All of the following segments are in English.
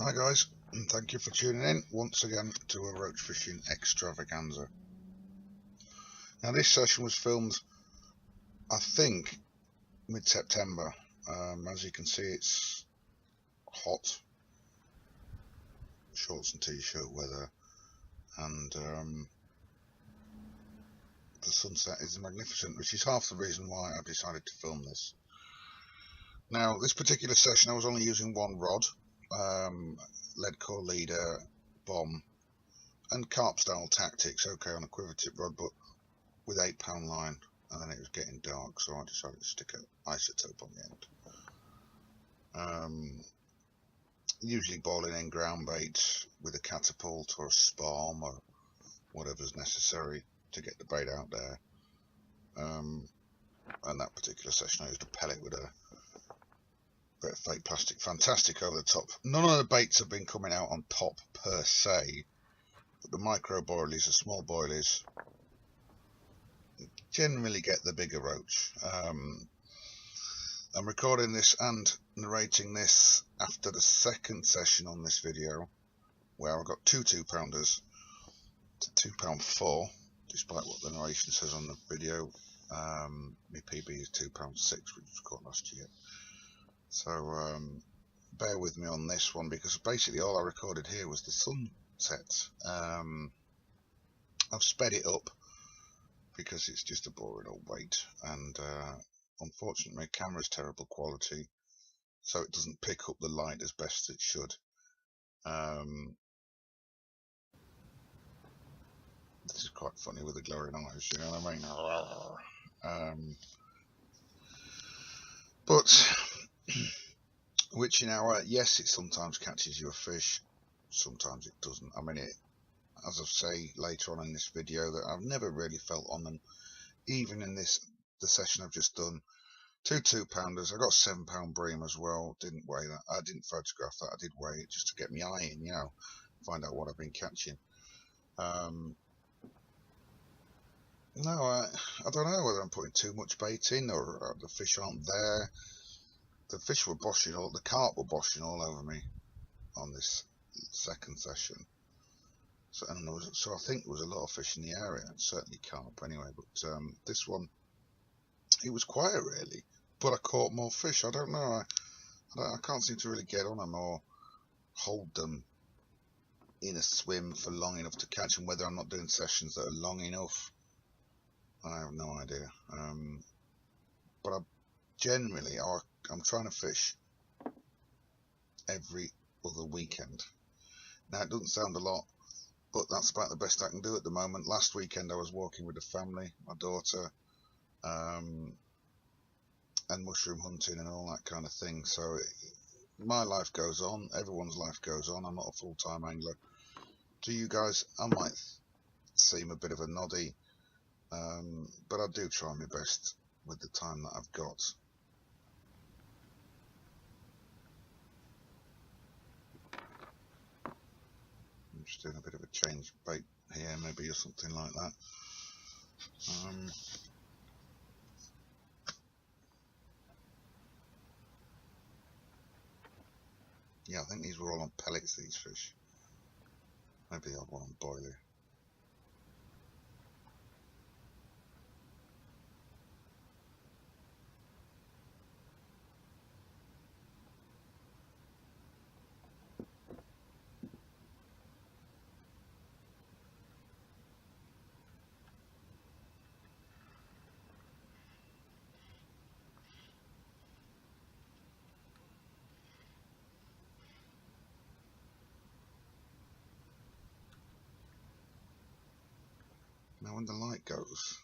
Hi guys, and thank you for tuning in once again to a roach fishing extravaganza. Now this session was filmed, I think, mid-September. As you can see, it's hot, shorts and t-shirt weather, and the sunset is magnificent, which is half the reason why I decided to film this. Now this particular session I was only using one rod, lead core leader, bomb, and carp style tactics, okay, on a quiver tip rod, but with 8-pound line, and then it was getting dark, so I decided to stick an isotope on the end. Usually boiling in ground bait with a catapult or a spalm or whatever's necessary to get the bait out there. And that particular session I used a pellet with a bit of fake plastic fantastic over the top. None of the baits have been coming out on top per se, but the micro boilies, the small boilies, generally get the bigger roach. I'm recording this and narrating this after the second session on this video, where I got two 2-pounders to 2#4, despite what the narration says on the video. My PB is 2#6, which was caught last year. So bear with me on this one, because basically all I recorded here was the sunset. I've sped it up because it's just a boring old weight, and unfortunately my camera's terrible quality, so it doesn't pick up the light as best it should. This is quite funny with the glowing eyes, you know what I mean? But witching hour, yes, it sometimes catches you a fish, sometimes it doesn't. I mean, as I say later on in this video, that I've never really felt on them, even in the session I've just done. Two 2-pounders. I got 7-pound bream as well. Didn't weigh that. I didn't photograph that. I did weigh it just to get my eye in, you know, find out what I've been catching. No, I don't know whether I'm putting too much bait in, or the fish aren't there. The fish were boshing the carp were boshing all over me on this second session. So, so I think there was a lot of fish in the area, certainly carp anyway. But this one, it was quiet really, but I caught more fish. I don't know. I can't seem to really get on them or hold them in a swim for long enough to catch them. Whether I'm not doing sessions that are long enough, I have no idea. But generally, I'm trying to fish every other weekend. Now, it doesn't sound a lot, but that's about the best I can do at the moment. Last weekend I was walking with the family, my daughter, and mushroom hunting and all that kind of thing. So my life goes on, everyone's life goes on. I'm not a full-time angler. To you guys, I might seem a bit of a noddy, but I do try my best with the time that I've got. I'm just doing a bit of a change bait here, maybe, or something like that. Yeah, I think these were all on pellets, these fish. Maybe the odd one on boiler. Now when the light goes,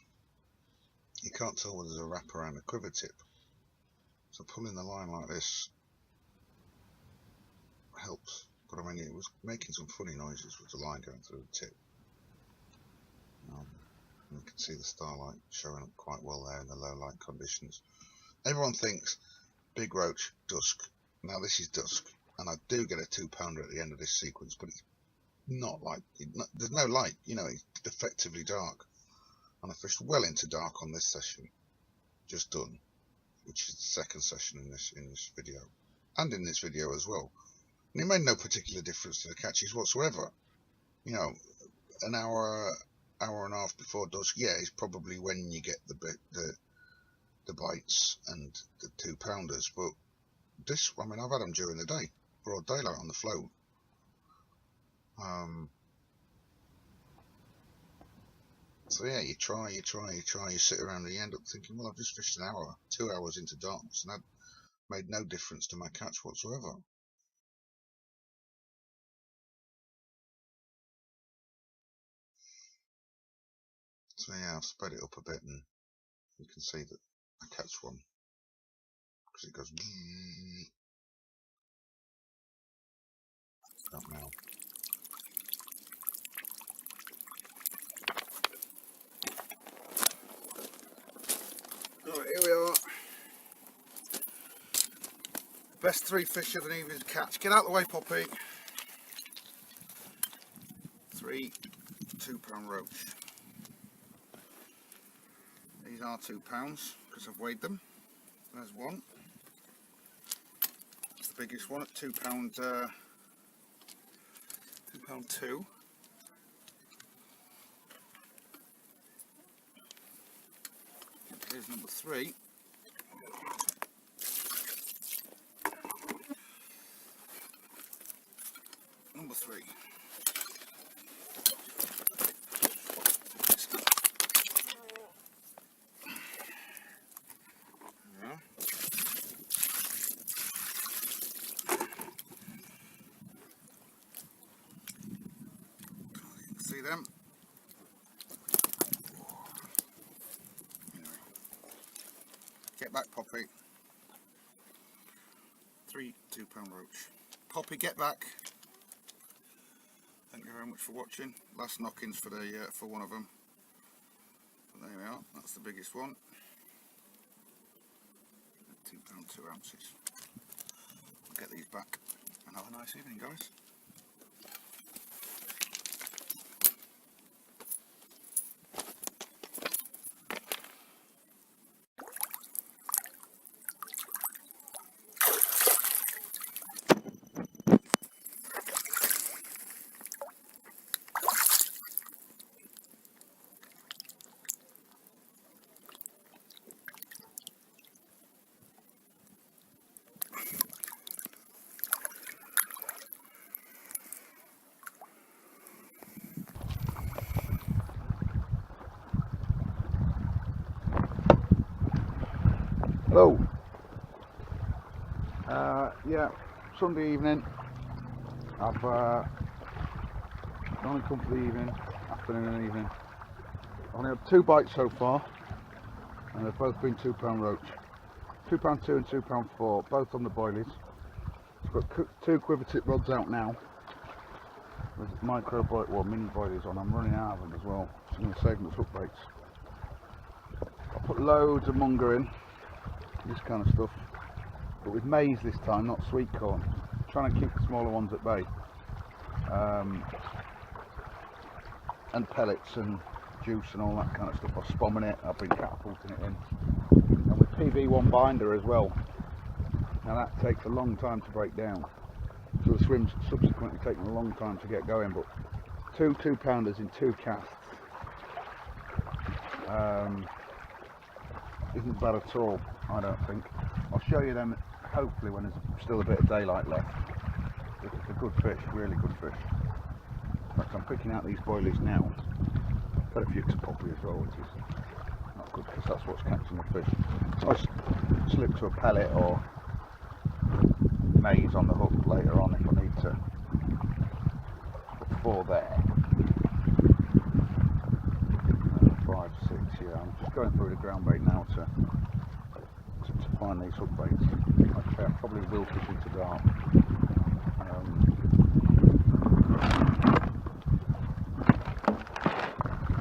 you can't tell whether there's a wrap around a quiver tip. So pulling the line like this helps. But I mean, it was making some funny noises with the line going through the tip. You can see the starlight showing up quite well there in the low light conditions. Everyone thinks big roach, dusk. Now this is dusk, and I do get a 2-pounder at the end of this sequence, but it's not like, there's no light, you know, it's effectively dark. And I fished well into dark on this session, just done, which is the second session in this video, and in this video as well. And it made no particular difference to the catches whatsoever. You know, an hour and a half before dusk, yeah, is probably when you get the bites and the 2-pounders. But this, I mean, I've had them during the day, broad daylight on the float. So yeah, you try, you sit around and you end up thinking, well, I've just fished an hour, 2 hours into darkness, and that made no difference to my catch whatsoever. So yeah, I've spread it up a bit, and you can see that I catch one because it goes up now. Alright, here we are. Best 3 fish of an evening's catch. Get out of the way, Poppy. 3 2-pound roach. These are 2 pounds because I've weighed them. There's one. It's the biggest one at £2. £2.2. Here's number 3. Number 3. Yeah. See them? Anyway. Get back, Poppy. 3 2-pound roach. Poppy, get back. Thank you very much for watching. Last knockings for the for one of them. But there we are. That's the biggest one. £2 2 ounces. I'll get these back and have a nice evening, guys. Hello. Yeah, Sunday evening. I've only come for the evening, afternoon and evening. I've only had 2 bites so far, and they've both been 2-pound roach. £2.2 and £2.4, both on the boilies. I've got 2 quiver tip rods out now. There's micro mini boilies on. I'm running out of them as well, so I'm going to save them as hook baits. I put loads of munger in, this kind of stuff, but with maize this time, not sweet corn. I'm trying to keep the smaller ones at bay, and pellets and juice and all that kind of stuff. I've spomming it, I've been catapulting it in, and with PV1 binder as well. Now that takes a long time to break down, so the swim's subsequently taken a long time to get going, but 2 2-pounders in 2 casts isn't bad at all, I don't think. I'll show you them hopefully when there's still a bit of daylight left. It's a good fish, really good fish. In fact, I'm picking out these boilies now. Got a few to Poppy as well, which is not good because that's what's catching the fish. So I slip to a pellet or maize on the hook later on if I need to. But 4 there. 5, 6, yeah. I'm just going through the ground bait now to find these hook baits. Like I say, I probably will fish into dark. And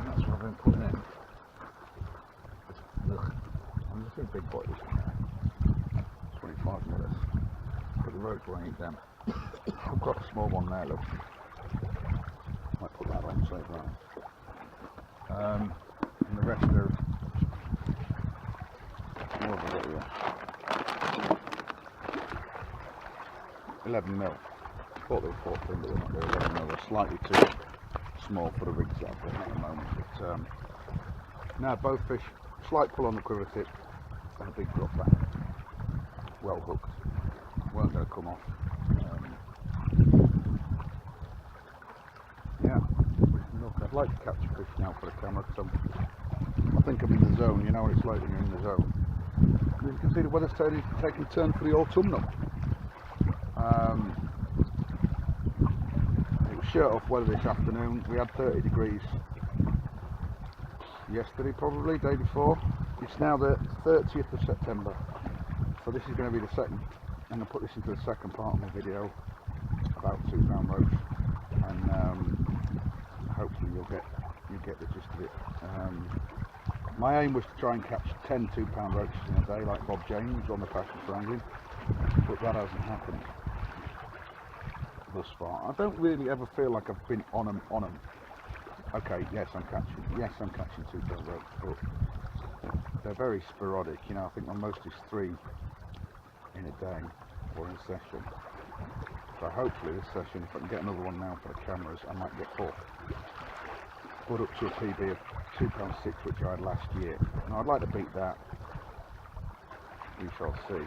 that's what I've been putting in. Ugh. I'm just doing big boilies in there. 25 minutes. But the roach won't eat them. I've got a small one there, look. Might put that on straight round. And the rest are what have I got here? 11 mil. thought they were 14, but they're not. They're 11. They're slightly too small for the rigs that I've got at the moment. But now both fish, slight pull on the quiver tip and a big drop back. Well hooked. Weren't going to come off. Yeah. Look, I'd like to capture fish now for the camera because I think I'm in the zone. You know what it's like when you're in the zone. You can see the weather's taking a turn for the autumnal. It was shirt off weather this afternoon. We had 30 degrees yesterday, probably day before. It's now the 30th of September, so this is going to be the second. I'm going to put this into the second part of my video about 2-pound roach, and hopefully you'll get the gist of it. My aim was to try and catch 10 2-pound roaches in a day, like Bob James on the Passion for Angling, but that hasn't happened thus far. I don't really ever feel like I've been on them. Okay, yes, I'm catching 2-pound roach, but they're very sporadic. You know, I think my most is 3 in a day or in a session. So hopefully this session, if I can get another one now for the cameras, I might get 4. Put up to a PB of £2.6, which I had last year. Now I'd like to beat that. We shall see.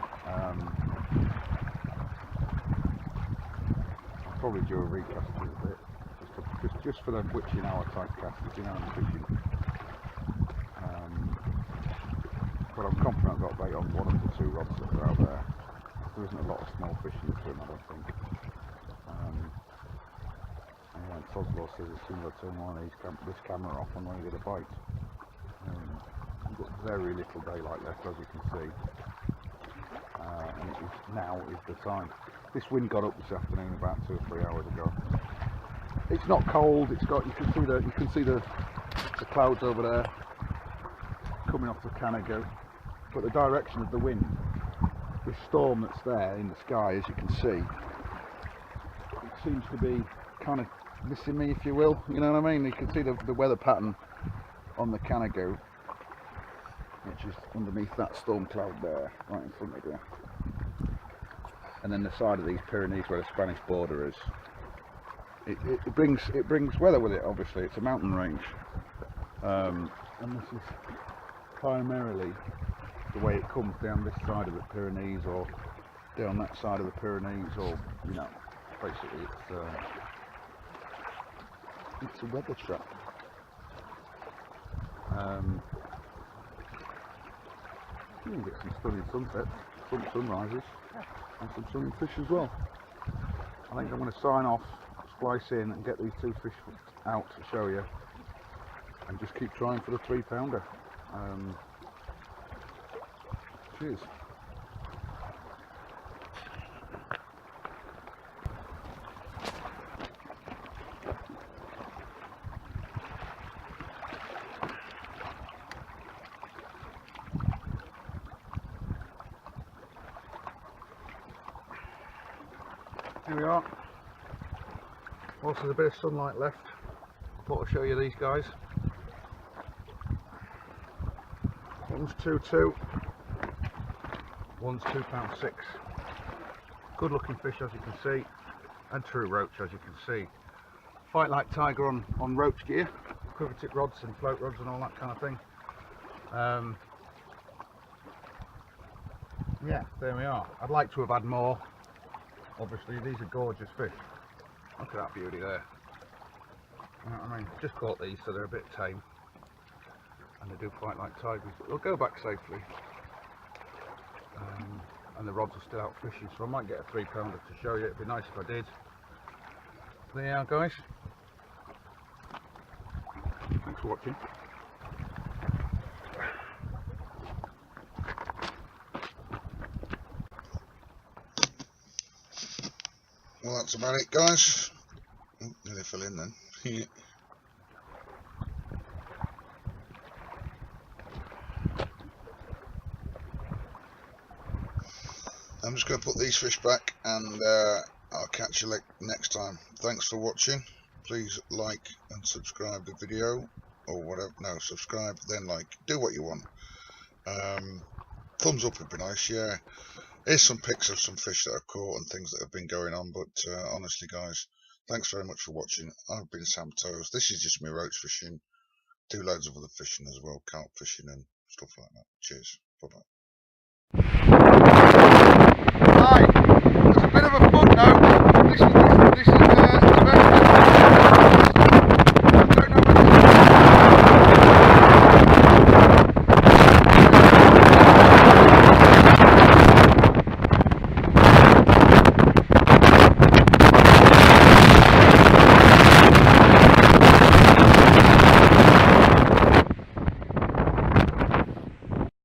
I'll probably do a recast a little bit, just for the witching hour type casters, you know, and fishing. But I'm confident I've got bait on 1 of the 2 rods that are out there. There isn't a lot of small fish in the swim, I don't think. Yeah, and Toslaw says as soon as I turn one of this camera off, I'm going to get a bite. We've got very little daylight left, as you can see, and now is the time. This wind got up this afternoon about 2 or 3 hours ago. It's not cold. It's got, you can see the clouds over there coming off the Canada, but the direction of the wind, this storm that's there in the sky, as you can see, it seems to be kind of missing me, if you will. You know what I mean? You can see the weather pattern on the Canada, which is underneath that storm cloud there, right in front of you, and then the side of these Pyrenees where the Spanish border is. It brings weather with it. Obviously, it's a mountain range, and this is primarily the way it comes down this side of the Pyrenees or down that side of the Pyrenees, or you know, basically it's a weather trap. You can get some stunning sunsets, some sunrises, and some stunning fish as well. I think I'm going to sign off, splice in, and get these 2 fish out to show you, and just keep trying for the 3-pounder. Cheers. Here we are. Also, there's a bit of sunlight left. I thought I'd show you these guys. One's 2.2, one's £2.6. Good looking fish, as you can see, and true roach, as you can see. Fight like tiger on roach gear, quiver tip rods and float rods and all that kind of thing. Yeah, there we are. I'd like to have had more. Obviously, these are gorgeous fish. Look at that beauty there. You know what I mean? Just caught these, so they're a bit tame, and they do fight like tigers, but they'll go back safely. And the rods are still out fishing, so I might get a 3-pounder to show you. It'd be nice if I did. There you are, guys. Thanks for watching. Well, that's about it, guys. Oh, nearly fell in then. I'm just going to put these fish back, and I'll catch you next time. Thanks for watching. Please like and subscribe the video, or whatever. No, subscribe, then like. Do what you want. Thumbs up would be nice, yeah. Here's some pics of some fish that I've caught and things that have been going on. But honestly, guys, thanks very much for watching. I've been Sam Toes. This is just me roach fishing. Do loads of other fishing as well, carp fishing and stuff like that. Cheers. Bye-bye. Hi, there's a bit of a footnote. This is